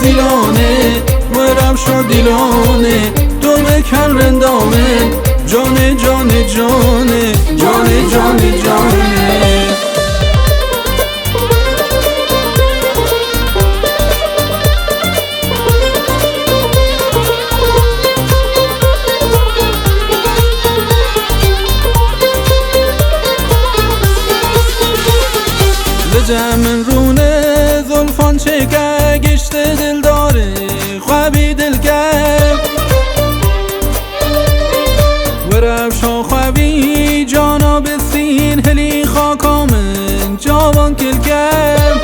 زیلانه ورم شد دیلانه تو بکن رندامه جانه جانه جانه جانه جانه جانه جمن رونه زلفان چکه گشت دل داره خوابی دل کرد ورفشا خوابی جانا بسین هلی خاکامن جوان کل کرد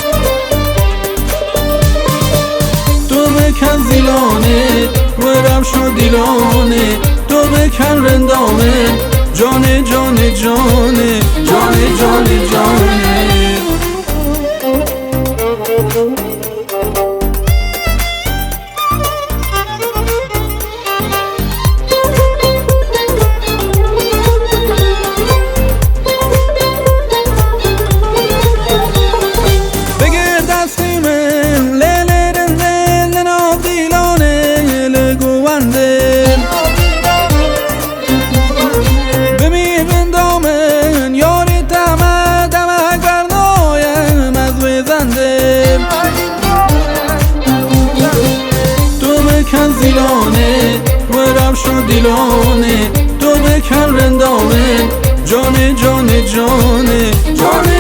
تو بکن زیلانه ورفشا دیلانه تو بکن رندامه جانه جانه جانه جانه جانه جانه زیلانه ورم شد دیلانه تو بکن رندامه جانه جانه جانه جانه